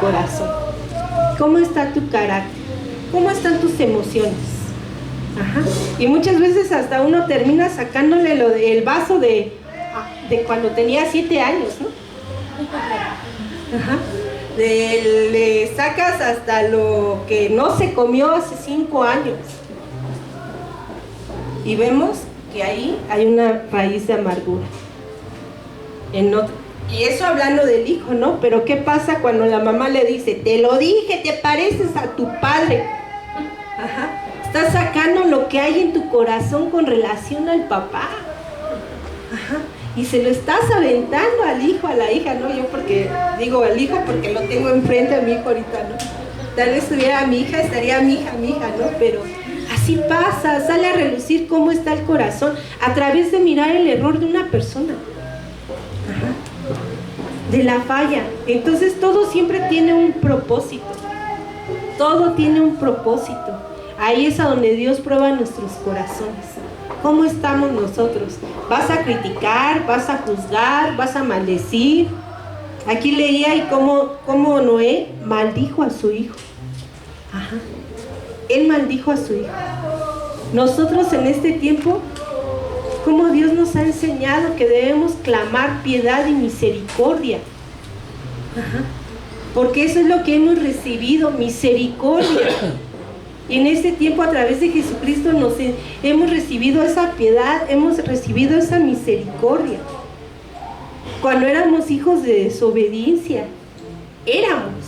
corazón? ¿Cómo está tu carácter? ¿Cómo están tus emociones? Ajá. Y muchas veces hasta uno termina sacándole el vaso de cuando tenía 7 años, ¿no? Ajá. Le sacas hasta lo que no se comió hace 5 años. Y vemos que ahí hay una raíz de amargura. Y eso hablando del hijo, ¿no? Pero ¿qué pasa cuando la mamá le dice, te lo dije, te pareces a tu padre? Ajá. Estás sacando lo que hay en tu corazón con relación al papá. Ajá. Y se lo estás aventando al hijo, a la hija, ¿no? Yo porque digo al hijo porque lo tengo enfrente a mi hijo ahorita, ¿no? Tal vez estuviera mi hija, estaría mi hija, ¿no? Pero así pasa, sale a relucir cómo está el corazón a través de mirar el error de una persona. Ajá. De la falla. Entonces todo siempre tiene un propósito. Todo tiene un propósito. Ahí es a donde Dios prueba nuestros corazones. ¿Cómo estamos nosotros? ¿Vas a criticar? ¿Vas a juzgar? ¿Vas a maldecir? Aquí leía y cómo Noé maldijo a su hijo. Ajá. Él maldijo a su hijo. Nosotros en este tiempo, como Dios nos ha enseñado que debemos clamar piedad y misericordia. Ajá. Porque eso es lo que hemos recibido, misericordia. Y en este tiempo a través de Jesucristo hemos recibido esa piedad, hemos recibido esa misericordia. Cuando éramos hijos de desobediencia, éramos.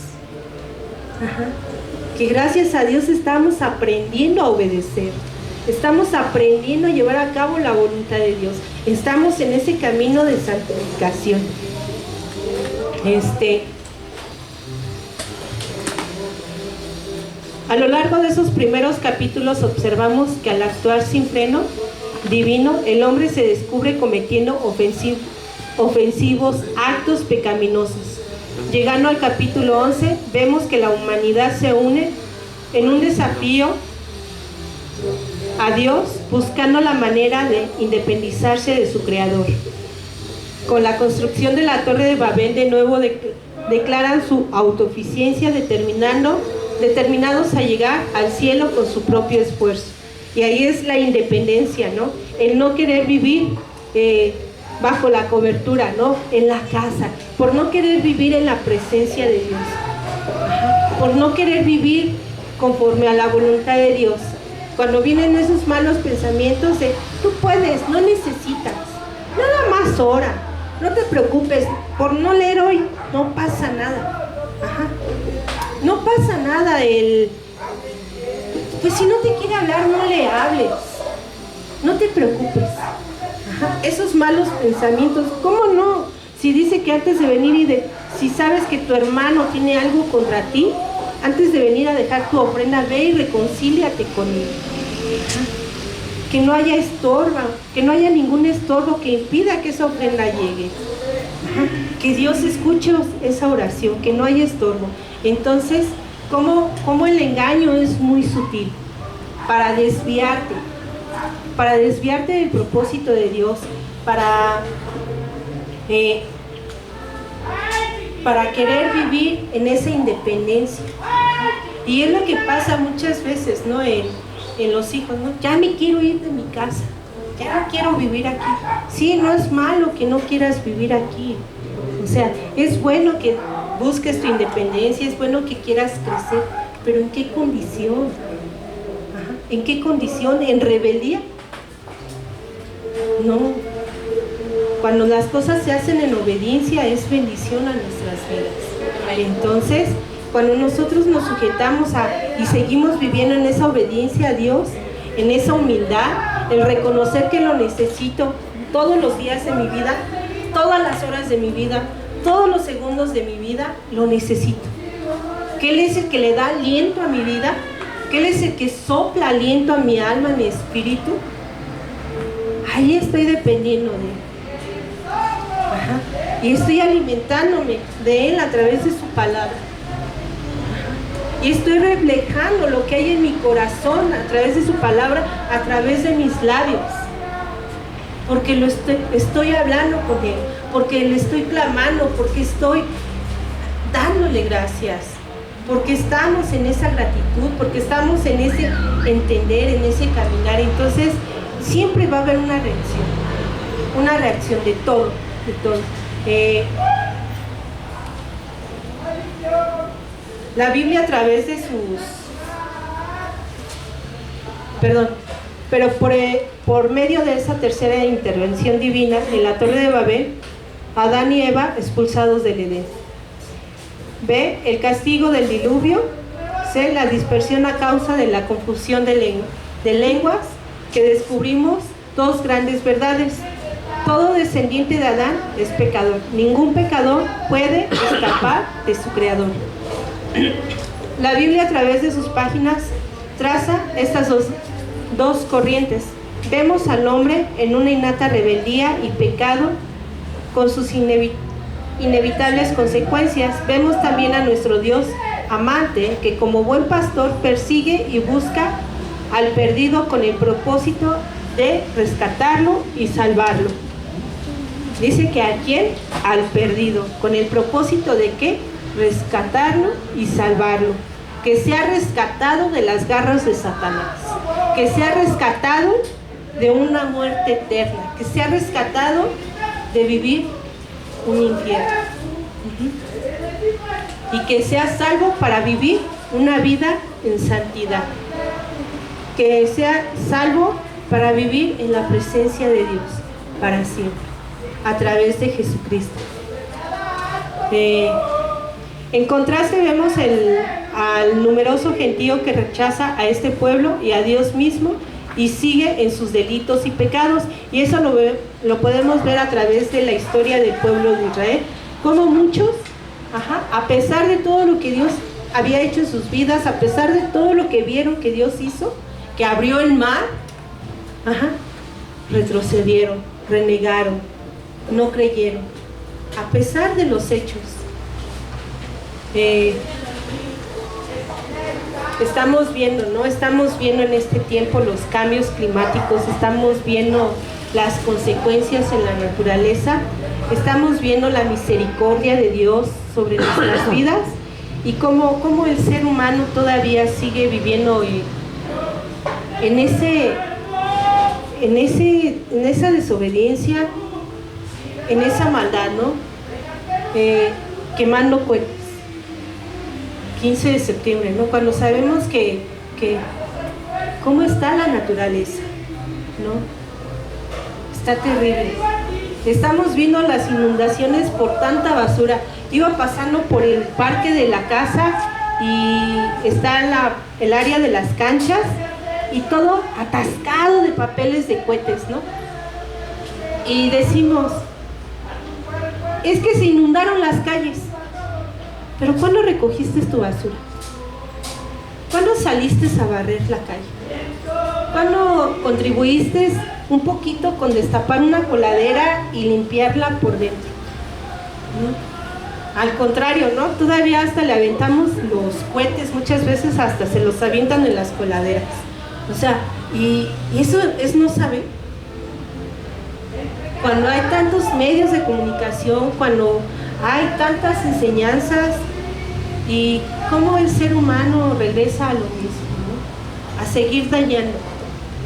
Ajá. Que gracias a Dios estamos aprendiendo a obedecer. Estamos aprendiendo a llevar a cabo la voluntad de Dios. Estamos en ese camino de santificación. A lo largo de esos primeros capítulos observamos que al actuar sin freno divino, el hombre se descubre cometiendo ofensivos actos pecaminosos. Llegando al capítulo 11, vemos que la humanidad se une en un desafío a Dios, buscando la manera de independizarse de su creador. Con la construcción de la Torre de Babel, de nuevo declaran su autosuficiencia, determinados a llegar al cielo con su propio esfuerzo. Y ahí es la independencia, ¿no? El no querer vivir bajo la cobertura, ¿no? En la casa, por no querer vivir en la presencia de Dios. Ajá. Por no querer vivir conforme a la voluntad de Dios. Cuando vienen esos malos pensamientos de, tú puedes, no necesitas, nada más ora, no te preocupes, por no leer hoy, no pasa nada. Ajá. No pasa nada, pues si no te quiere hablar, no le hables, no te preocupes. Ajá. Esos malos pensamientos, ¿cómo no? Si dice que antes de venir si sabes que tu hermano tiene algo contra ti, antes de venir a dejar tu ofrenda, ve y reconcíliate con él. Ajá. Que no haya estorbo, que no haya ningún estorbo que impida que esa ofrenda llegue. Ajá. Que Dios escuche esa oración, que no haya estorbo. Entonces, ¿cómo el engaño es muy sutil? Para desviarte del propósito de Dios, para querer vivir en esa independencia. Y es lo que pasa muchas veces, ¿no? En los hijos, ¿no? Ya me quiero ir de mi casa, ya no quiero vivir aquí. Sí, no es malo que no quieras vivir aquí. O sea, es bueno que busques tu independencia, es bueno que quieras crecer, pero ¿en qué condición? Ajá. ¿En qué condición? ¿En rebeldía? No. Cuando las cosas se hacen en obediencia es bendición a nuestras vidas. Entonces, cuando nosotros nos sujetamos y seguimos viviendo en esa obediencia a Dios, en esa humildad, el reconocer que lo necesito todos los días de mi vida, todas las horas de mi vida, todos los segundos de mi vida, lo necesito. Que Él es el que le da aliento a mi vida, que Él es el que sopla aliento a mi alma, a mi espíritu. Ahí estoy dependiendo de Él. Ajá. Y estoy alimentándome de Él a través de su palabra. Ajá. Y estoy reflejando lo que hay en mi corazón a través de su palabra, a través de mis labios. Porque estoy hablando con Él, porque le estoy clamando, porque estoy dándole gracias, porque estamos en esa gratitud, porque estamos en ese entender, en ese caminar. Entonces siempre va a haber una reacción de todo, de todo. La Biblia a través de pero por medio de esa tercera intervención divina en la Torre de Babel, Adán y Eva expulsados del Edén. B, el castigo del diluvio. C, la dispersión a causa de la confusión de lenguas, que descubrimos dos grandes verdades. Todo descendiente de Adán es pecador. Ningún pecador puede escapar de su creador. La Biblia a través de sus páginas traza estas dos corrientes. Vemos al hombre en una innata rebeldía y pecado con sus inevitables consecuencias. Vemos también a nuestro Dios amante, que como buen pastor persigue y busca al perdido con el propósito de rescatarlo y salvarlo. Dice que ¿a quién? Al perdido. ¿Con el propósito de qué? Rescatarlo y salvarlo. Que sea rescatado de las garras de Satanás. Que sea rescatado de una muerte eterna. Que sea rescatado de vivir un infierno. Y que sea salvo para vivir una vida en santidad. Que sea salvo para vivir en la presencia de Dios para siempre, a través de Jesucristo. En contraste vemos al numeroso gentío que rechaza a este pueblo y a Dios mismo y sigue en sus delitos y pecados, y eso lo podemos ver a través de la historia del pueblo de Israel, como muchos, a pesar de todo lo que Dios había hecho en sus vidas, a pesar de todo lo que vieron que Dios hizo, que abrió el mar, retrocedieron, renegaron, no creyeron, a pesar de los hechos. Estamos viendo, ¿no? Estamos viendo en este tiempo los cambios climáticos, estamos viendo las consecuencias en la naturaleza, estamos viendo la misericordia de Dios sobre nuestras vidas y cómo el ser humano todavía sigue viviendo en esa desobediencia, en esa maldad, ¿no? Quemando cohetes. 15 de septiembre, ¿no? Cuando sabemos que cómo está la naturaleza, ¿no? Está terrible. Estamos viendo las inundaciones por tanta basura. Iba pasando por el parque de la casa y está el área de las canchas y todo atascado de papeles de cohetes, ¿no? Y decimos, es que se inundaron las calles. Pero ¿cuándo recogiste tu basura? ¿Cuándo saliste a barrer la calle? ¿Cuándo contribuiste un poquito con destapar una coladera y limpiarla por dentro? ¿No? Al contrario, ¿no? Todavía hasta le aventamos los cohetes, muchas veces hasta se los avientan en las coladeras. O sea, y eso es no saber. Cuando hay tantos medios de comunicación, cuando hay tantas enseñanzas, y cómo el ser humano regresa a lo mismo, ¿no? A seguir dañando,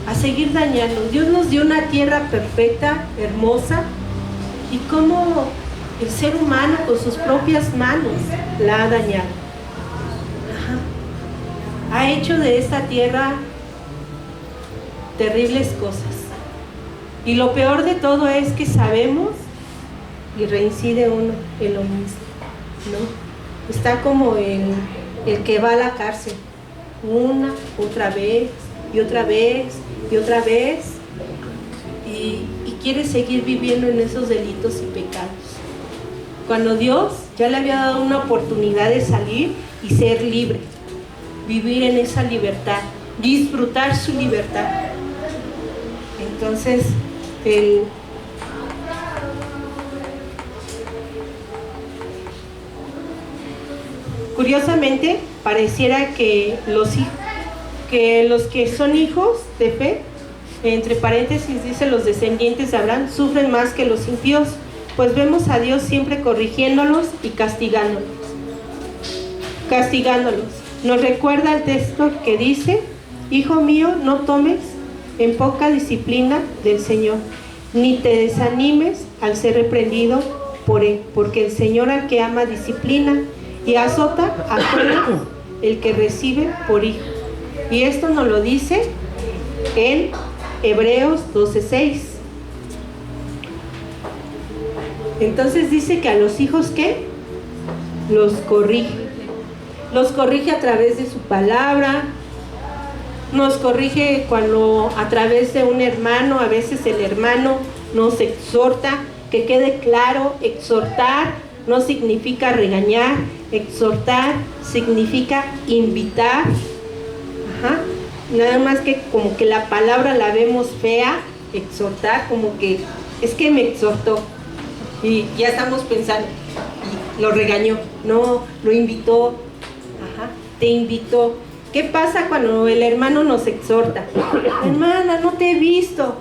a seguir dañando. Dios nos dio una tierra perfecta, hermosa, y cómo el ser humano con sus propias manos la ha dañado. Ha hecho de esta tierra terribles cosas. Y lo peor de todo es que sabemos y reincide uno en lo mismo, ¿no? Está como el que va a la cárcel una, otra vez y otra vez y otra vez y quiere seguir viviendo en esos delitos y pecados, cuando Dios ya le había dado una oportunidad de salir y ser libre, vivir en esa libertad, disfrutar su libertad. Entonces curiosamente, pareciera que los que son hijos de fe, entre paréntesis dice los descendientes de Abraham, sufren más que los impíos, pues vemos a Dios siempre corrigiéndolos y castigándolos. castigándolos. Nos recuerda el texto que dice: hijo mío, no tomes en poca disciplina del Señor, ni te desanimes al ser reprendido por Él, porque el Señor al que ama disciplina y azota a todo el que recibe por hijo. Y esto nos lo dice en Hebreos 12:6. Entonces dice que a los hijos, ¿qué? Los corrige. Los corrige a través de su palabra. Nos corrige cuando a través de un hermano, a veces el hermano nos exhorta. Que quede claro, exhortar no significa regañar, exhortar significa invitar. Nada más que como que la palabra la vemos fea, exhortar, como que es que me exhortó y ya estamos pensando, y lo regañó, no, lo invitó, te invitó. ¿Qué pasa cuando el hermano nos exhorta? Hermana, no te he visto,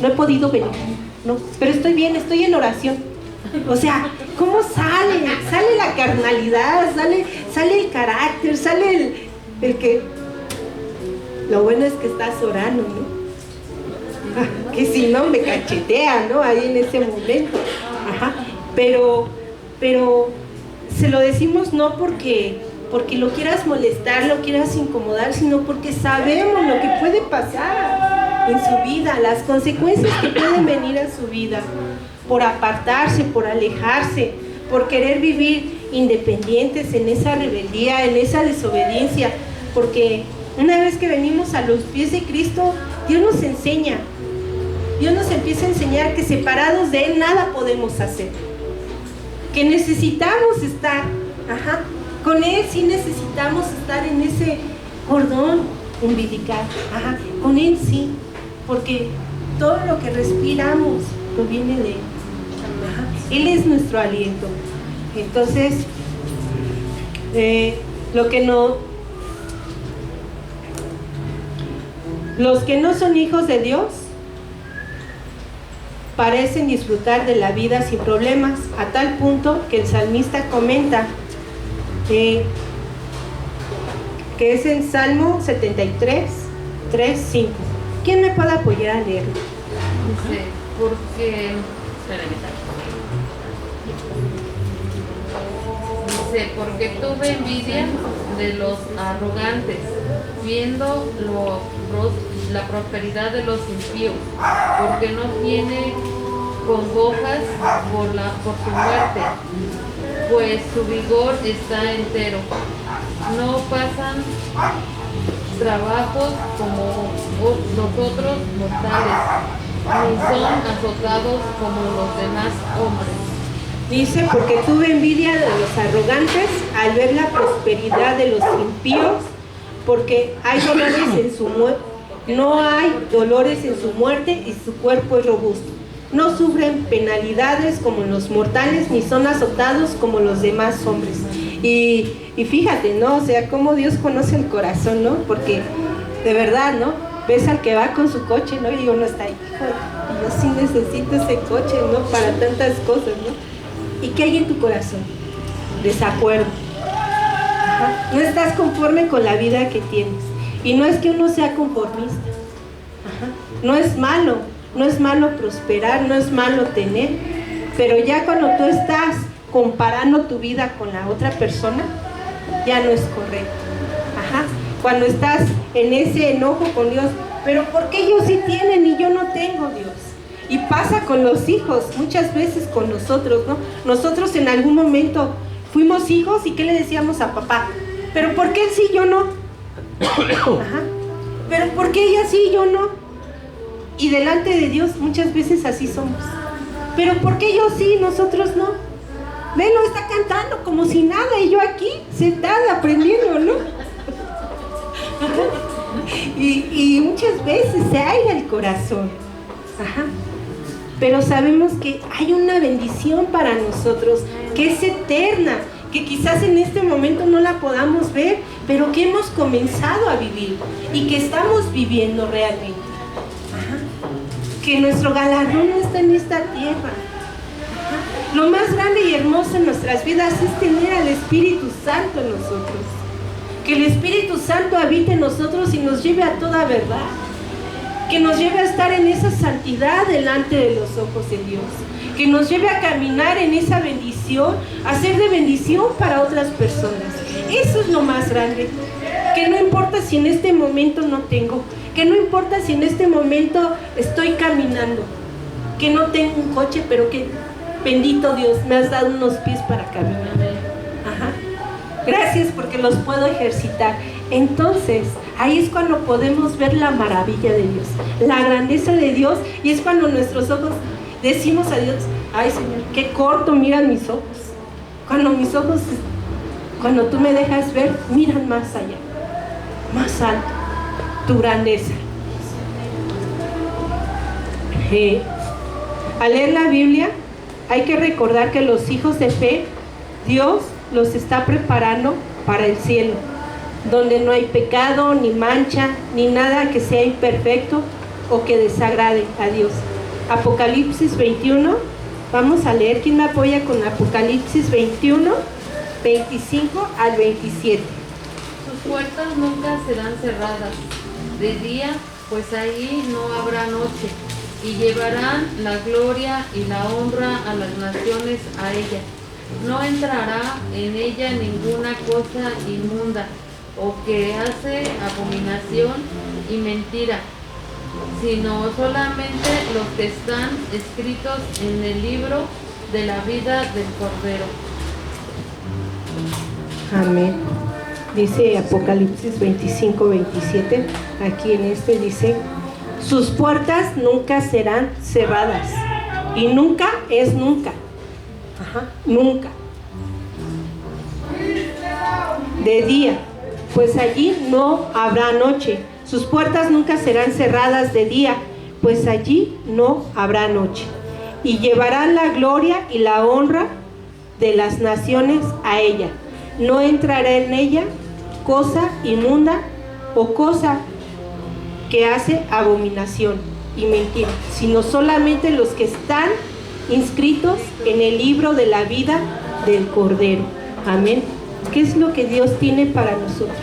no he podido venir, no, pero estoy bien, estoy en oración. O sea, ¿cómo sale? Sale la carnalidad, sale el carácter, sale el que... Lo bueno es que estás orando, ¿no? Que si no me cachetea, ¿no? Ahí en ese momento. Pero se lo decimos no porque lo quieras molestar, lo quieras incomodar, sino porque sabemos lo que puede pasar en su vida, las consecuencias que pueden venir a su vida, por apartarse, por alejarse, por querer vivir independientes en esa rebeldía, en esa desobediencia, porque una vez que venimos a los pies de Cristo, Dios nos enseña, Dios nos empieza a enseñar que separados de Él nada podemos hacer, que necesitamos estar, con Él sí necesitamos estar en ese cordón umbilical, con Él sí, porque todo lo que respiramos proviene de Él. Él es nuestro aliento. Entonces, los que no son hijos de Dios parecen disfrutar de la vida sin problemas, a tal punto que el salmista comenta que es en Salmo 73, 3, 5. ¿Quién me puede apoyar a leerlo? Dice, porque tuve envidia de los arrogantes, viendo la prosperidad de los impíos, porque no tiene congojas por su muerte, pues su vigor está entero. No pasan trabajos como los otros mortales, ni son azotados como los demás hombres. Dice, porque tuve envidia de los arrogantes al ver la prosperidad de los impíos, porque hay dolores en su muerte, no hay dolores en su muerte y su cuerpo es robusto. No sufren penalidades como los mortales, ni son azotados como los demás hombres. Y fíjate, ¿no? O sea, cómo Dios conoce el corazón, ¿no? Porque de verdad, ¿no? Ves al que va con su coche, ¿no? Y uno está ahí, hijo, yo sí necesito ese coche, ¿no? Para tantas cosas, ¿no? ¿Y qué hay en tu corazón? Desacuerdo. No estás conforme con la vida que tienes. Y no es que uno sea conformista. No es malo prosperar, no es malo tener. Pero ya cuando tú estás comparando tu vida con la otra persona, ya no es correcto. Cuando estás en ese enojo con Dios, pero ¿por qué ellos sí tienen y yo no tengo, Dios? Y pasa con los hijos, muchas veces con nosotros, ¿no? Nosotros en algún momento fuimos hijos y ¿qué le decíamos a papá? ¿Pero por qué él sí y yo no? ¿Pero por qué ella sí y yo no? Y delante de Dios muchas veces así somos. ¿Pero por qué yo sí y nosotros no? Velo, está cantando como si nada y yo aquí sentada aprendiendo, ¿no? Y muchas veces se aira el corazón. Pero sabemos que hay una bendición para nosotros, que es eterna, que quizás en este momento no la podamos ver, pero que hemos comenzado a vivir y que estamos viviendo realmente. Que nuestro galardón no está en esta tierra. Lo más grande y hermoso en nuestras vidas es tener al Espíritu Santo en nosotros. Que el Espíritu Santo habite en nosotros y nos lleve a toda verdad. Que nos lleve a estar en esa santidad delante de los ojos de Dios. Que nos lleve a caminar en esa bendición, a ser de bendición para otras personas. Eso es lo más grande. Que no importa si en este momento no tengo, que no importa si en este momento estoy caminando, que no tengo un coche, pero que bendito Dios, me has dado unos pies para caminar. Ajá. Gracias porque los puedo ejercitar. Entonces, ahí es cuando podemos ver la maravilla de Dios, la grandeza de Dios, y es cuando nuestros ojos decimos a Dios, ay Señor, qué corto miran mis ojos. Cuando mis ojos, cuando tú me dejas ver, miran más allá, más alto, tu grandeza. Al leer la Biblia, hay que recordar que los hijos de fe, Dios los está preparando para el cielo, donde no hay pecado, ni mancha, ni nada que sea imperfecto o que desagrade a Dios. Apocalipsis 21, vamos a leer. ¿Quién me apoya con Apocalipsis 21, 25 al 27? Sus puertas nunca serán cerradas de día, pues allí no habrá noche, y llevarán la gloria y la honra a las naciones a ella. No entrará en ella ninguna cosa inmunda, o que hace abominación y mentira, sino solamente los que están escritos en el libro de la vida del Cordero. Amén. Dice Apocalipsis 25, 27, aquí en este dice, sus puertas nunca serán cerradas, y nunca es nunca. Ajá, nunca. De día, pues allí no habrá noche. Sus puertas nunca serán cerradas de día, pues allí no habrá noche. Y llevarán la gloria y la honra de las naciones a ella. No entrará en ella cosa inmunda o cosa que hace abominación y mentira, sino solamente los que están inscritos en el libro de la vida del Cordero. Amén. ¿Qué es lo que Dios tiene para nosotros?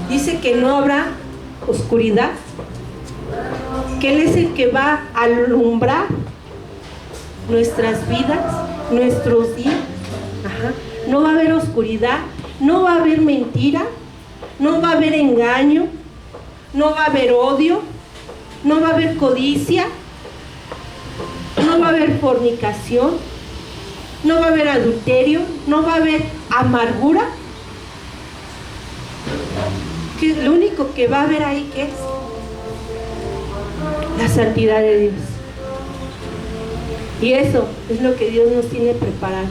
Dice que no habrá oscuridad, que Él es el que va a alumbrar nuestras vidas, nuestros días. Ajá. No va a haber oscuridad, no va a haber mentira, no va a haber engaño, no va a haber odio, no va a haber codicia, no va a haber fornicación, no va a haber adulterio, no va a haber amargura. Que lo único que va a haber ahí, ¿qué es? La santidad de Dios. Y eso es lo que Dios nos tiene preparados.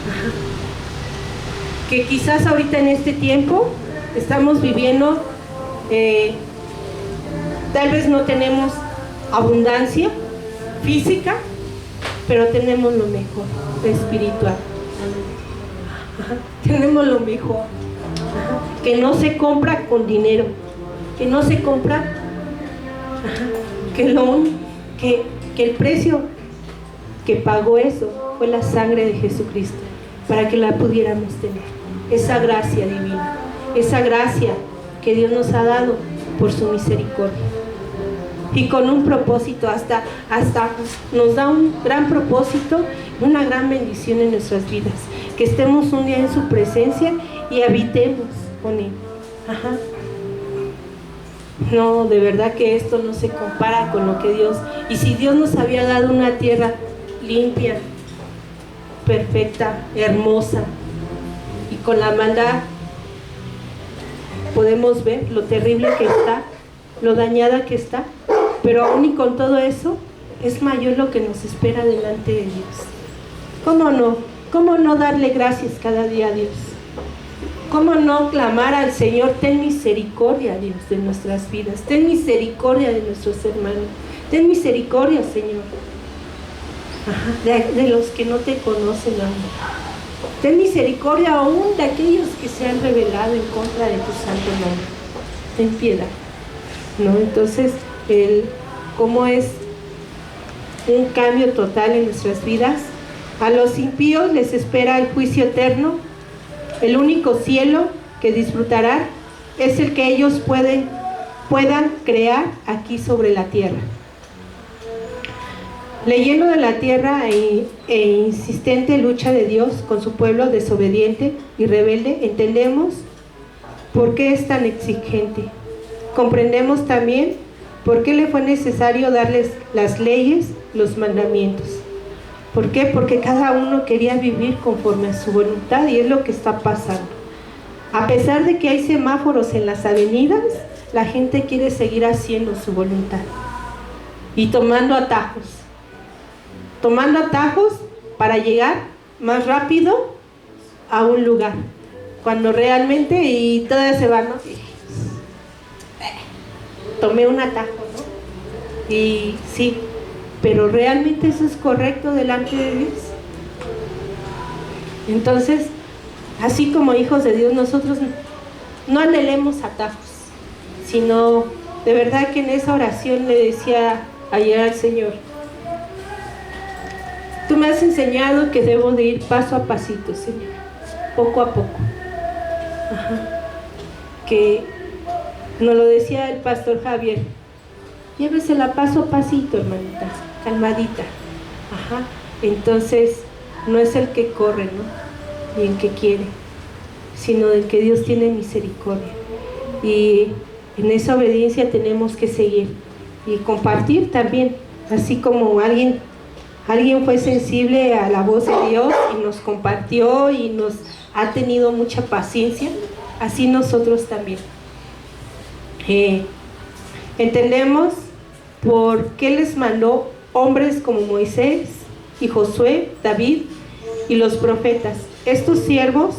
Ajá. Que quizás ahorita en este tiempo estamos viviendo, tal vez no tenemos abundancia física, pero tenemos lo mejor, espiritual. Ajá. Tenemos lo mejor. Ajá. Que no se compra con dinero, que no se compra, ajá, que el precio que pagó eso fue la sangre de Jesucristo para que la pudiéramos tener, esa gracia divina, esa gracia que Dios nos ha dado por su misericordia y con un propósito, hasta nos da un gran propósito, una gran bendición en nuestras vidas, que estemos un día en su presencia y habitemos con Él. Ajá. No, de verdad que esto no se compara con lo que Dios, y si Dios nos había dado una tierra limpia, perfecta, hermosa, y con la maldad podemos ver lo terrible que está, lo dañada que está, pero aún y con todo eso es mayor lo que nos espera delante de Dios. ¿Cómo no? ¿Cómo no darle gracias cada día a Dios? ¿Cómo no clamar al Señor? Ten misericordia, Dios, de nuestras vidas. Ten misericordia de nuestros hermanos. Ten misericordia, Señor. Ajá, de los que no te conocen aún. Ten misericordia aún de aquellos que se han rebelado en contra de tu santo nombre. Ten piedad. ¿No? Entonces, ¿cómo es un cambio total en nuestras vidas. A los impíos les espera el juicio eterno. El único cielo que disfrutarán es el que ellos puedan crear aquí sobre la tierra. Leyendo de la tierra e insistente lucha de Dios con su pueblo desobediente y rebelde, entendemos por qué es tan exigente. Comprendemos también por qué le fue necesario darles las leyes, los mandamientos. ¿Por qué? Porque cada uno quería vivir conforme a su voluntad, y es lo que está pasando. A pesar de que hay semáforos en las avenidas, la gente quiere seguir haciendo su voluntad y tomando atajos para llegar más rápido a un lugar, cuando realmente, y todas se van, ¿no? Tomé un atajo, ¿no? Y sí, pero ¿realmente eso es correcto delante de Dios? Entonces, así como hijos de Dios, nosotros no anhelemos atajos, sino de verdad que en esa oración le decía ayer al Señor: tú me has enseñado que debo de ir paso a pasito, Señor, poco a poco. Que nos lo decía el pastor Javier: llévesela paso a pasito, hermanita, calmadita. Entonces, no es el que corre, ¿no?, ni el que quiere, sino del que Dios tiene misericordia. Y en esa obediencia tenemos que seguir y compartir también, así como alguien fue sensible a la voz de Dios y nos compartió y nos ha tenido mucha paciencia, así nosotros también. Entendemos por qué les mandó hombres como Moisés y Josué, David y los profetas. Estos siervos,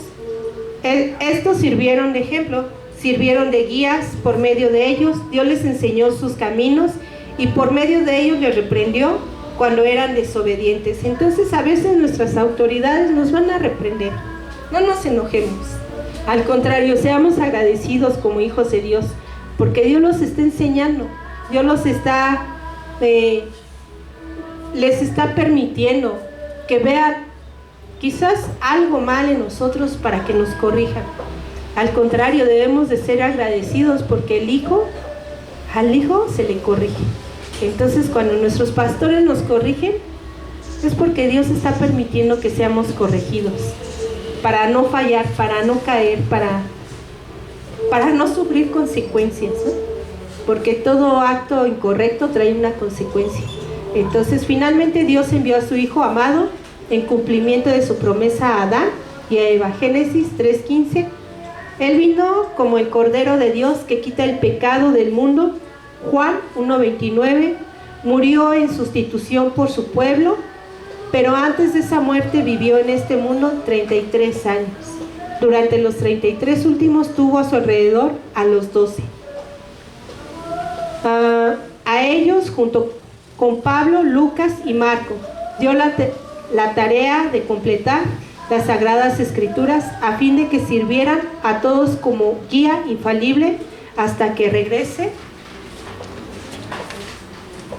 estos sirvieron de ejemplo, sirvieron de guías. Por medio de ellos Dios les enseñó sus caminos, y por medio de ellos les reprendió cuando eran desobedientes. Entonces, a veces nuestras autoridades nos van a reprender. No nos enojemos, al contrario, seamos agradecidos como hijos de Dios, porque Dios los está enseñando, Dios les está permitiendo que vean quizás algo mal en nosotros para que nos corrijan. Al contrario, debemos de ser agradecidos, porque al hijo se le corrige. Entonces, cuando nuestros pastores nos corrigen, es porque Dios está permitiendo que seamos corregidos, para no fallar, para no caer, para no sufrir consecuencias, ¿no? Porque todo acto incorrecto trae una consecuencia. Entonces, finalmente Dios envió a su Hijo amado en cumplimiento de su promesa a Adán y a Eva. Génesis 3:15. Él vino como el Cordero de Dios que quita el pecado del mundo. Juan 1:29. Murió en sustitución por su pueblo, pero antes de esa muerte vivió en este mundo 33 años. Durante los 33 últimos tuvo a su alrededor a los 12. A ellos, junto con Pablo, Lucas y Marco, dio la tarea de completar las Sagradas Escrituras, a fin de que sirvieran a todos como guía infalible hasta que regrese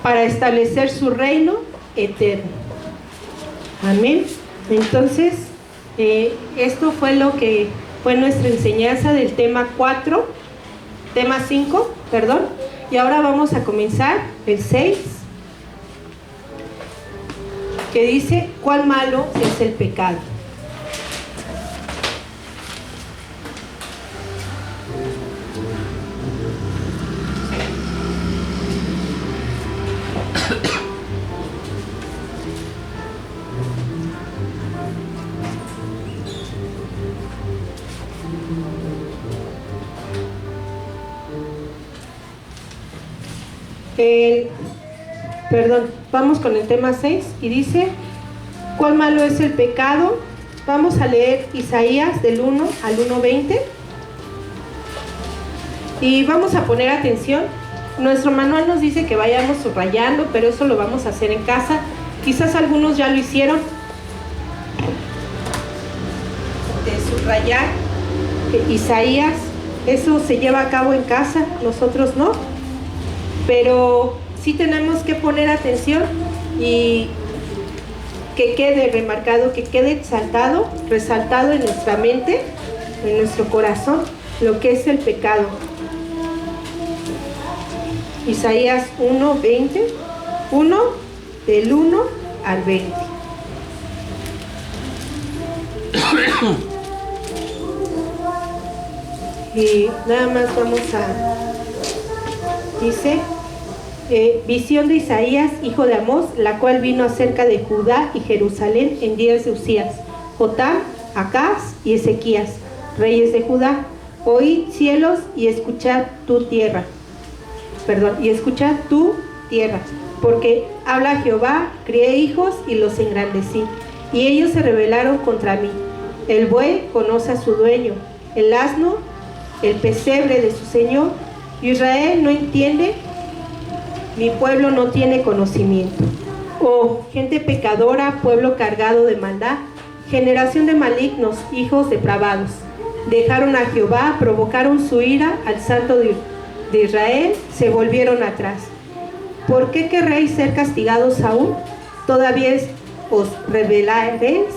para establecer su reino eterno. Amén. Entonces, esto fue lo que fue nuestra enseñanza del tema 5, y ahora vamos a comenzar el 6, que dice: ¿cuál malo es el pecado? Vamos con el tema 6 y dice: ¿cuál malo es el pecado? Vamos a leer Isaías del 1 al 1:20 y vamos a poner atención. Nuestro manual nos dice que vayamos subrayando, pero eso lo vamos a hacer en casa. Quizás algunos ya lo hicieron, de subrayar Isaías. Eso se lleva a cabo en casa, nosotros no, pero sí tenemos que poner atención y que quede remarcado, que quede exaltado, resaltado en nuestra mente, en nuestro corazón, lo que es el pecado. Isaías 1:20, 1 del 1 al 20. Y nada más vamos a, dice, visión de Isaías, hijo de Amós, la cual vino acerca de Judá y Jerusalén en días de Usías, Jotam, Acaz y Ezequías, reyes de Judá. Oíd cielos y escuchad tu tierra. Y escuchad tu tierra, porque habla Jehová, crié hijos y los engrandecí, y ellos se rebelaron contra mí. El buey conoce a su dueño, el asno, el pesebre de su señor. Israel no entiende, mi pueblo no tiene conocimiento. Oh, gente pecadora, pueblo cargado de maldad, generación de malignos, hijos depravados. Dejaron a Jehová, provocaron su ira al santo de Israel, se volvieron atrás. ¿Por qué querréis ser castigados aún? ¿Todavía os rebelaréis?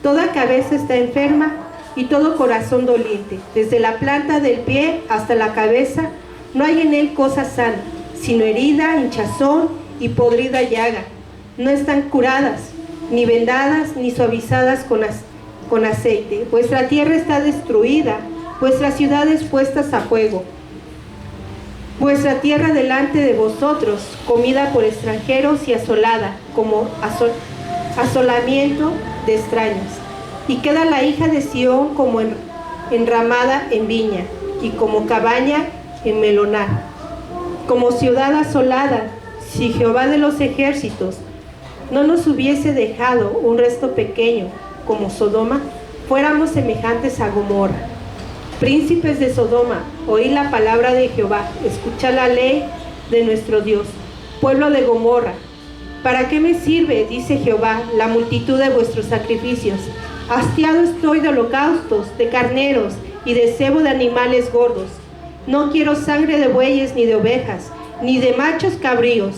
Toda cabeza está enferma y todo corazón doliente. Desde la planta del pie hasta la cabeza no hay en él cosa sana, sino herida, hinchazón y podrida llaga. No están curadas, ni vendadas, ni suavizadas con aceite. Vuestra tierra está destruida, vuestras ciudades puestas a fuego. Vuestra tierra delante de vosotros, comida por extranjeros y asolada, como asolamiento de extraños. Y queda la hija de Sión como enramada en viña, y como cabaña en melonar, como ciudad asolada. Si Jehová de los ejércitos no nos hubiese dejado un resto pequeño como Sodoma, fuéramos semejantes a Gomorra. Príncipes de Sodoma, oí la palabra de Jehová, escuchad la ley de nuestro Dios. Pueblo de Gomorra, ¿para qué me sirve, dice Jehová, la multitud de vuestros sacrificios? Hastiado estoy de holocaustos, de carneros y de cebo de animales gordos. No quiero sangre de bueyes ni de ovejas, ni de machos cabríos.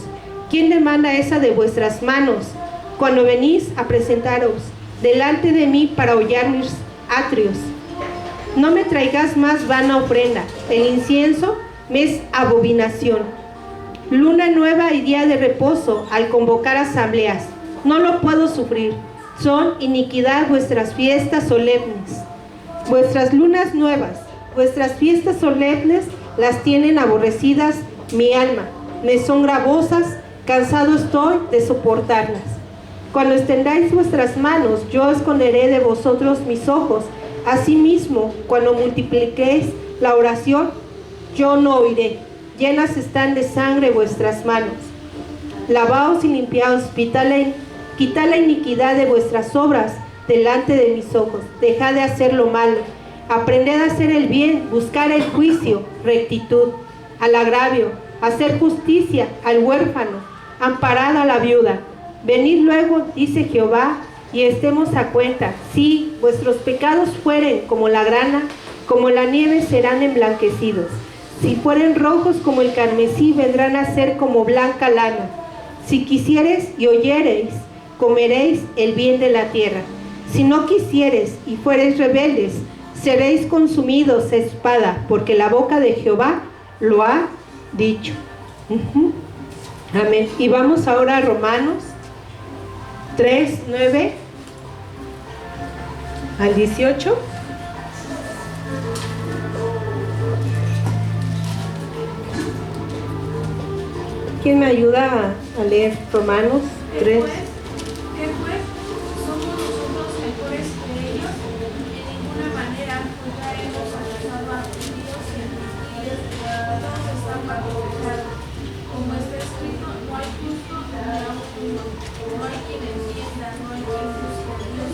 ¿Quién demanda esa de vuestras manos cuando venís a presentaros delante de mí para hollar mis atrios? No me traigas más vana ofrenda, el incienso me es abominación. Luna nueva y día de reposo al convocar asambleas, no lo puedo sufrir. Son iniquidad vuestras fiestas solemnes. Vuestras lunas nuevas, vuestras fiestas solemnes las tienen aborrecidas mi alma, me son gravosas, cansado estoy de soportarlas. Cuando extendáis vuestras manos, yo esconderé de vosotros mis ojos. Asimismo, cuando multipliquéis la oración, yo no oiré. Llenas están de sangre vuestras manos. Lavaos y limpiaos, quitad la iniquidad de vuestras obras delante de mis ojos. Dejad de hacer lo malo. Aprended a hacer el bien, buscar el juicio, rectitud, al agravio, hacer justicia al huérfano, amparad a la viuda. Venid luego, dice Jehová, y estemos a cuenta. Si vuestros pecados fueren como la grana, como la nieve serán emblanquecidos. Si fueren rojos como el carmesí, vendrán a ser como blanca lana. Si quisiereis y oyereis, comeréis el bien de la tierra. Si no quisiereis y fuereis rebeldes, seréis consumidos a espada, porque la boca de Jehová lo ha dicho. Amén. Y vamos ahora a Romanos 3, 9 al 18. ¿Quién me ayuda a leer Romanos 3? ¿Qué pues? ¿Somos nosotros mejores que ellos? En ninguna manera, pues ya hemos alcanzado a judíos y a gentiles, todos están bajo pecado. Como está escrito, no hay justo ni aun uno, no hay quien entienda, no hay quien busque a Dios.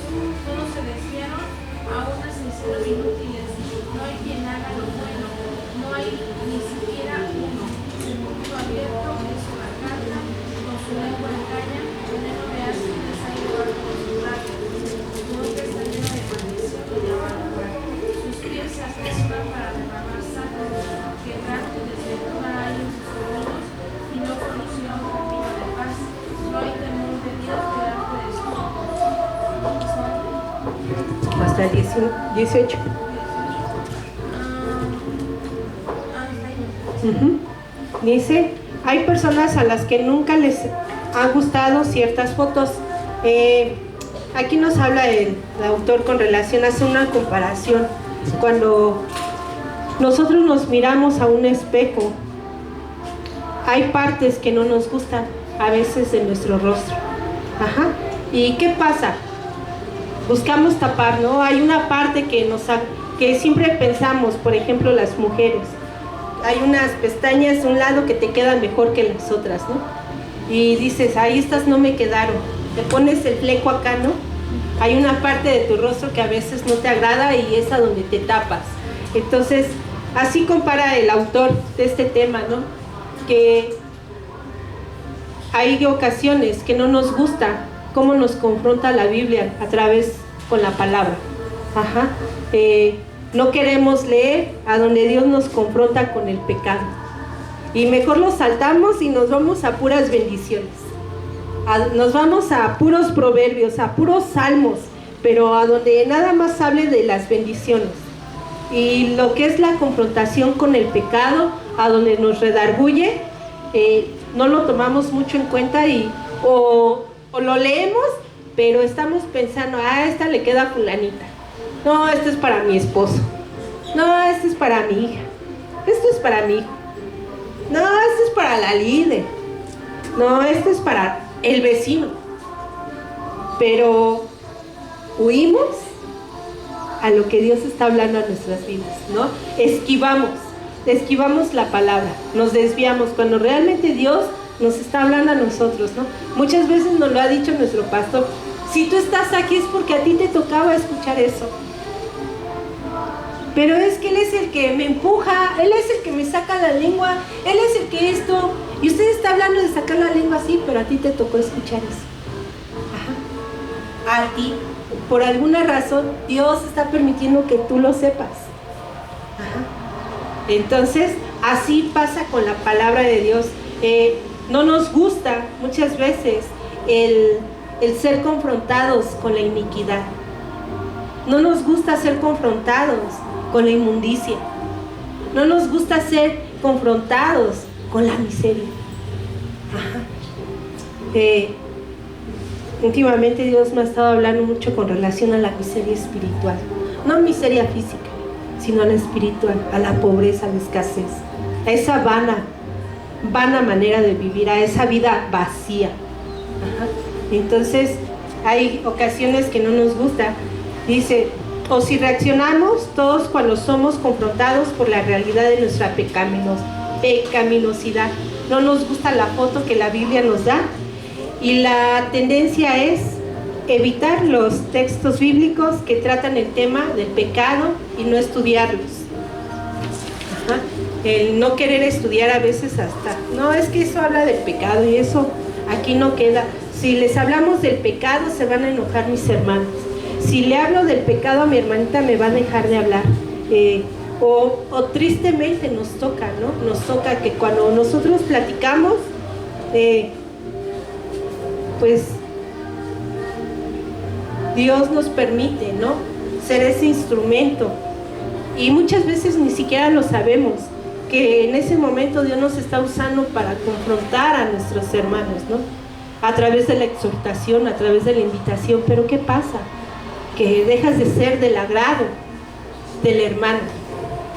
Todos se desviaron, a unas se hicieron inútiles, no hay quien haga lo bueno, no hay ni siquiera uno. El mundo abierto es una carta, con su lengua engaña, veneno 18. Dice, hay personas a las que nunca les han gustado ciertas fotos. Aquí nos habla el autor con relación, hace una comparación. Cuando nosotros nos miramos a un espejo, hay partes que no nos gustan a veces de nuestro rostro. Ajá. ¿Y qué pasa? Buscamos tapar, ¿no? Hay una parte que siempre pensamos, por ejemplo, las mujeres. Hay unas pestañas a un lado que te quedan mejor que las otras, ¿no? Y dices, ahí estas no me quedaron. Te pones el fleco acá, ¿no? Hay una parte de tu rostro que a veces no te agrada y es a donde te tapas. Entonces, así compara el autor de este tema, ¿no? Que hay ocasiones que no nos gusta cómo nos confronta la Biblia a través con la palabra. Ajá. No queremos leer a donde Dios nos confronta con el pecado. Y mejor lo saltamos y nos vamos a puras bendiciones. Nos vamos a puros proverbios, a puros salmos, pero a donde nada más hable de las bendiciones. Y lo que es la confrontación con el pecado, a donde nos redarguye, no lo tomamos mucho en cuenta o lo leemos, pero estamos pensando, esta le queda a fulanita. No, esto es para mi esposo. No, esto es para mi hija. Esto es para mi hijo. No, esto es para la líder. No, esto es para el vecino. Pero huimos a lo que Dios está hablando a nuestras vidas, ¿no? Esquivamos la palabra, nos desviamos cuando realmente Dios nos está hablando a nosotros, ¿no? Muchas veces nos lo ha dicho nuestro pastor, si tú estás aquí es porque a ti te tocaba escuchar eso. Pero es que Él es el que me empuja, Él es el que me saca la lengua, Él es el que esto, y usted está hablando de sacar la lengua así, pero a ti te tocó escuchar eso. Ajá. A ti, por alguna razón, Dios está permitiendo que tú lo sepas. Ajá. Entonces, así pasa con la palabra de Dios. No nos gusta muchas veces el ser confrontados con la iniquidad. No nos gusta ser confrontados con la inmundicia. No nos gusta ser confrontados con la miseria. Ajá. Últimamente Dios me ha estado hablando mucho con relación a la miseria espiritual. No miseria física, sino a la espiritual, a la pobreza, a la escasez, a esa vana manera de vivir, a esa vida vacía. Ajá. Entonces, hay ocasiones que no nos gusta. Dice, o si reaccionamos todos cuando somos confrontados por la realidad de nuestra pecaminosidad. No nos gusta la foto que la Biblia nos da y la tendencia es evitar los textos bíblicos que tratan el tema del pecado y no estudiarlos. Ajá. El no querer estudiar a veces hasta, no, es que eso habla del pecado y eso aquí no queda. Si les hablamos del pecado se van a enojar mis hermanos. Si le hablo del pecado a mi hermanita me va a dejar de hablar. O tristemente nos toca, ¿no? Nos toca que cuando nosotros platicamos, pues Dios nos permite, ¿no? Ser ese instrumento. Y muchas veces ni siquiera lo sabemos, que en ese momento Dios nos está usando para confrontar a nuestros hermanos, ¿no? A través de la exhortación, a través de la invitación. Pero ¿qué pasa? Que dejas de ser del agrado del hermano,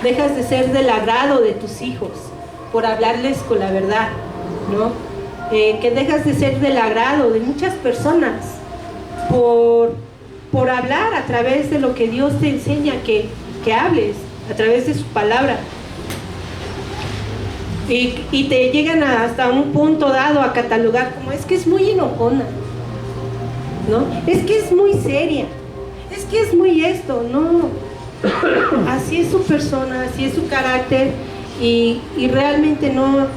dejas de ser del agrado de tus hijos por hablarles con la verdad, ¿no? Que dejas de ser del agrado de muchas personas por hablar a través de lo que Dios te enseña que hables, a través de su palabra. Y te llegan hasta un punto dado a catalogar como, es que es muy enojona, ¿no? Es que es muy seria, es que es muy esto, no. Así es su persona, así es su carácter y realmente no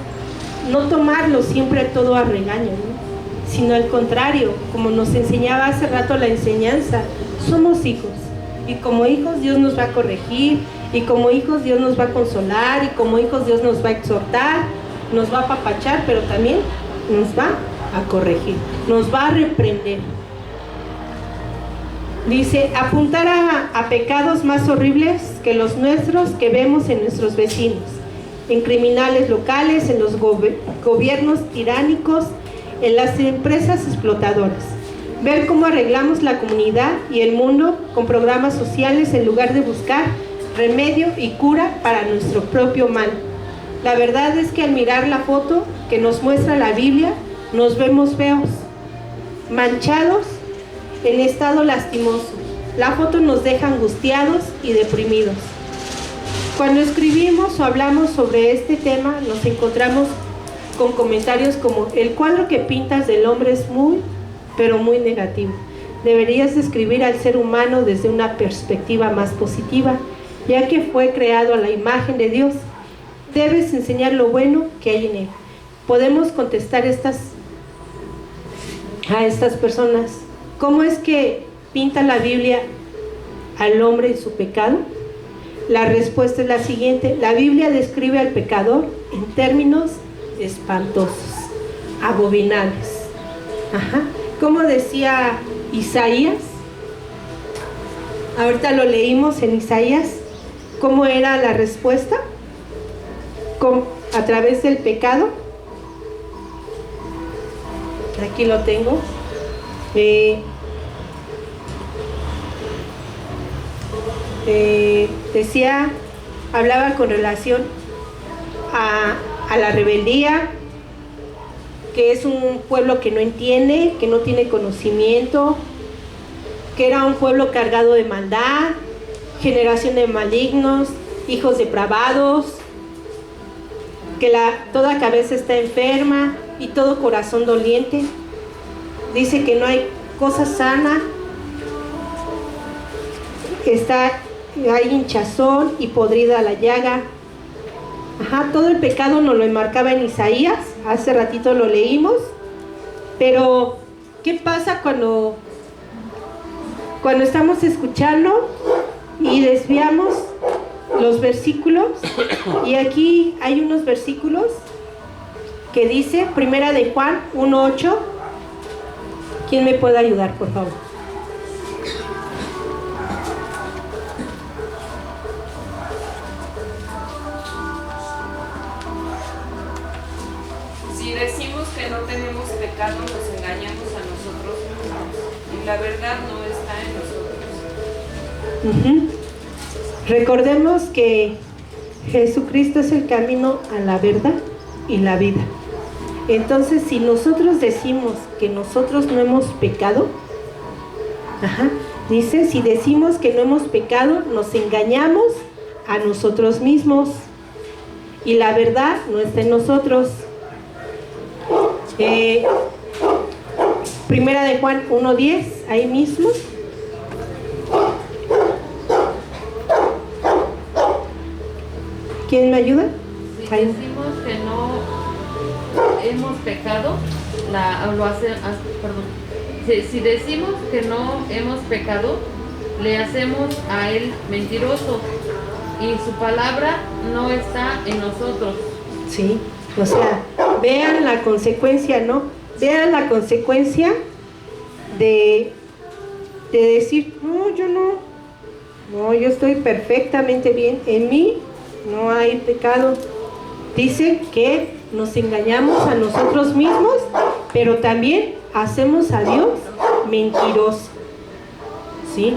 tomarlo siempre todo a regaño, ¿no? Sino al contrario, como nos enseñaba hace rato la enseñanza, somos hijos y como hijos Dios nos va a corregir y como hijos Dios nos va a consolar y como hijos Dios nos va a exhortar, nos va a apapachar, pero también nos va a corregir, nos va a reprender. Dice, apuntar a pecados más horribles que los nuestros que vemos en nuestros vecinos, en criminales locales, en los gobiernos tiránicos, en las empresas explotadoras. Ver cómo arreglamos la comunidad y el mundo con programas sociales en lugar de buscar remedio y cura para nuestro propio mal. La verdad es que al mirar la foto que nos muestra la Biblia, nos vemos feos, manchados, en estado lastimoso. La foto nos deja angustiados y deprimidos. Cuando escribimos o hablamos sobre este tema, nos encontramos con comentarios como: el cuadro que pintas del hombre es muy, pero muy negativo. Deberías describir al ser humano desde una perspectiva más positiva, ya que fue creado a la imagen de Dios. Debes enseñar lo bueno que hay en él. Podemos contestar a estas personas: ¿cómo es que pinta la Biblia al hombre y su pecado? La respuesta es la siguiente: la Biblia describe al pecador en términos espantosos, abominables. Como decía Isaías, ahorita lo leímos en Isaías, ¿cómo era la respuesta? A través del pecado. Aquí lo tengo. Decía, hablaba con relación a la rebeldía, que es un pueblo que no entiende, que no tiene conocimiento, que era un pueblo cargado de maldad, generación de malignos, hijos depravados, que toda cabeza está enferma y todo corazón doliente. Dice que no hay cosa sana, hay hinchazón y podrida la llaga. Todo el pecado nos lo enmarcaba en Isaías, hace ratito lo leímos. Pero ¿qué pasa cuando estamos escuchando y desviamos los versículos? Y aquí hay unos versículos que dice, Primera de Juan 1:8. ¿Quién me puede ayudar, por favor? Si decimos que no tenemos pecado, nos engañamos a nosotros mismos y la verdad no está en nosotros. Recordemos que Jesucristo es el camino a la verdad y la vida. Entonces, si nosotros decimos que nosotros no hemos pecado, dice, si decimos que no hemos pecado, nos engañamos a nosotros mismos y la verdad no está en nosotros. Primera de Juan 1:10, ahí mismo. ¿Quién me ayuda? Si decimos que no hemos pecado, si decimos que no hemos pecado, le hacemos a él mentiroso y su palabra no está en nosotros. Sí, o sea, vean la consecuencia, ¿no? Vean la consecuencia de decir, no, yo estoy perfectamente bien, en mí no hay pecado. Dice que nos engañamos a nosotros mismos, pero también hacemos a Dios mentiroso, ¿sí?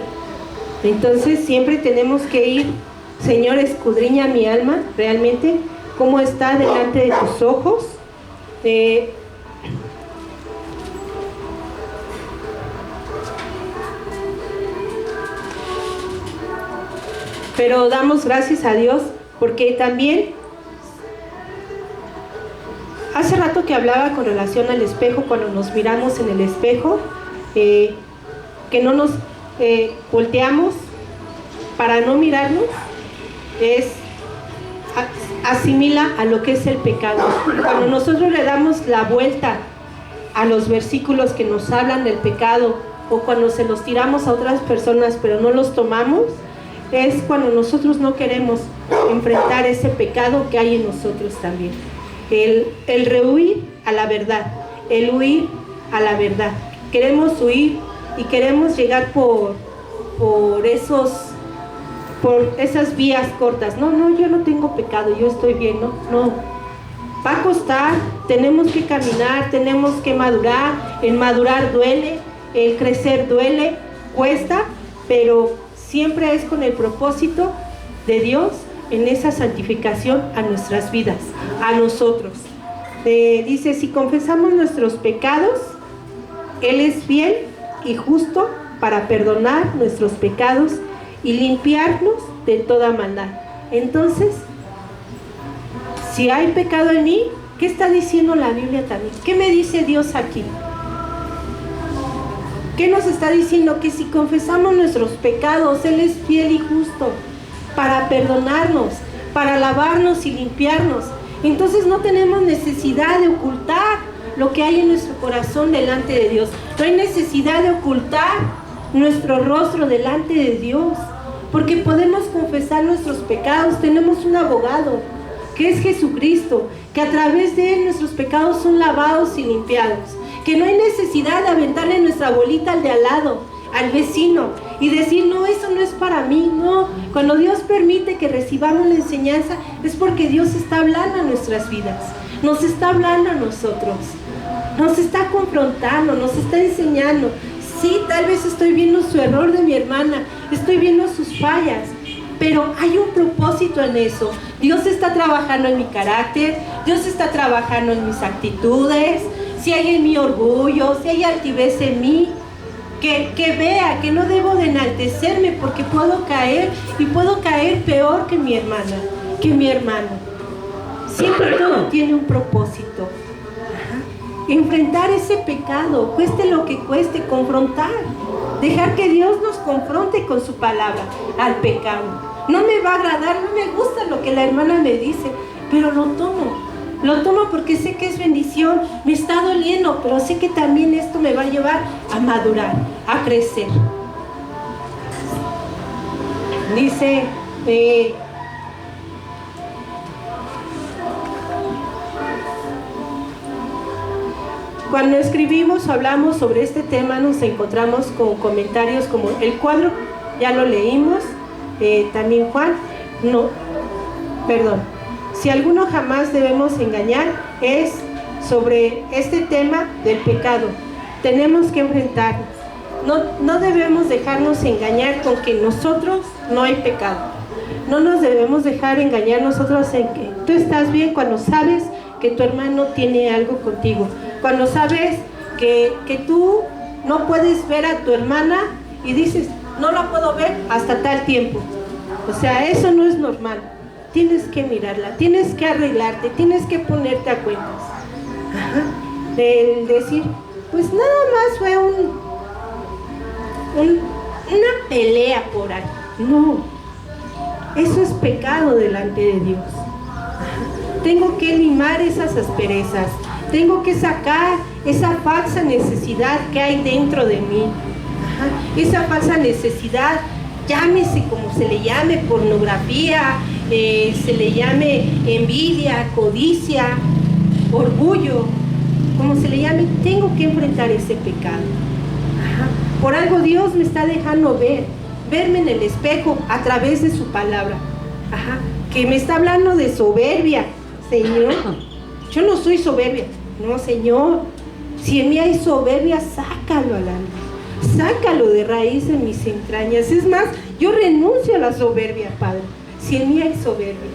Entonces siempre tenemos que ir, Señor, escudriña mi alma, realmente, cómo está delante de tus ojos. Pero damos gracias a Dios porque también hace rato que hablaba con relación al espejo, cuando nos miramos en el espejo, que no nos volteamos para no mirarnos, asimila a lo que es el pecado. Cuando nosotros le damos la vuelta a los versículos que nos hablan del pecado, o cuando se los tiramos a otras personas pero no los tomamos, es cuando nosotros no queremos enfrentar ese pecado que hay en nosotros también. El rehuir a la verdad, el huir a la verdad. Queremos huir y queremos llegar por por esas vías cortas. No, yo no tengo pecado, yo estoy bien. No. Va a costar, tenemos que caminar, tenemos que madurar. El madurar duele, el crecer duele, cuesta, pero siempre es con el propósito de Dios en esa santificación a nuestras vidas, a nosotros. Dice, si confesamos nuestros pecados, Él es fiel y justo para perdonar nuestros pecados y limpiarnos de toda maldad. Entonces, si hay pecado en mí, ¿qué está diciendo la Biblia también? ¿Qué me dice Dios aquí? ¿Qué nos está diciendo? Que si confesamos nuestros pecados, Él es fiel y justo para perdonarnos, para lavarnos y limpiarnos. Entonces no tenemos necesidad de ocultar lo que hay en nuestro corazón delante de Dios. No hay necesidad de ocultar nuestro rostro delante de Dios, porque podemos confesar nuestros pecados. Tenemos un abogado, que es Jesucristo, que a través de Él nuestros pecados son lavados y limpiados, que no hay necesidad de aventarle nuestra bolita al de al lado, al vecino, y decir, no, eso no es para mí. No, cuando Dios permite que recibamos la enseñanza, es porque Dios está hablando a nuestras vidas, nos está hablando a nosotros, nos está confrontando, nos está enseñando. Sí, tal vez estoy viendo su error de mi hermana, estoy viendo sus fallas, pero hay un propósito en eso. Dios está trabajando en mi carácter, Dios está trabajando en mis actitudes, si hay en mí orgullo, si hay altivez en mí, que vea que no debo de enaltecerme, porque puedo caer, y puedo caer peor que mi hermana, que mi hermano. Siempre todo tiene un propósito. Enfrentar ese pecado, cueste lo que cueste, confrontar, dejar que Dios nos confronte con su palabra al pecado. No me va a agradar, no me gusta lo que la hermana me dice, pero lo tomo porque sé que es bendición. Me está doliendo, pero sé que también esto me va a llevar a madurar, a crecer. Dice, cuando escribimos o hablamos sobre este tema, nos encontramos con comentarios como el cuadro, ya lo leímos, también Juan, si alguno jamás debemos engañar, es sobre este tema del pecado. Tenemos que enfrentarnos. No debemos dejarnos engañar con que nosotros no hay pecado. No nos debemos dejar engañar nosotros en que tú estás bien cuando sabes que tu hermano tiene algo contigo. Cuando sabes que tú no puedes ver a tu hermana y dices, no la puedo ver hasta tal tiempo. O sea, eso no es normal. Tienes que mirarla, tienes que arreglarte, tienes que ponerte a cuentas. El decir, pues nada más fue una pelea por ahí. No, eso es pecado delante de Dios. Tengo que limar esas asperezas, tengo que sacar esa falsa necesidad que hay dentro de mí. Esa falsa necesidad, llámese como se le llame, pornografía, se le llame envidia, codicia, orgullo, como se le llame, tengo que enfrentar ese pecado. Por algo Dios me está dejando verme en el espejo a través de su palabra. Que me está hablando de soberbia. Señor, yo no soy soberbia. No, Señor, si en mí hay soberbia, sácalo a la luz. Sácalo de raíz en mis entrañas. Es más, yo renuncio a la soberbia, Padre, si en mí hay soberbia.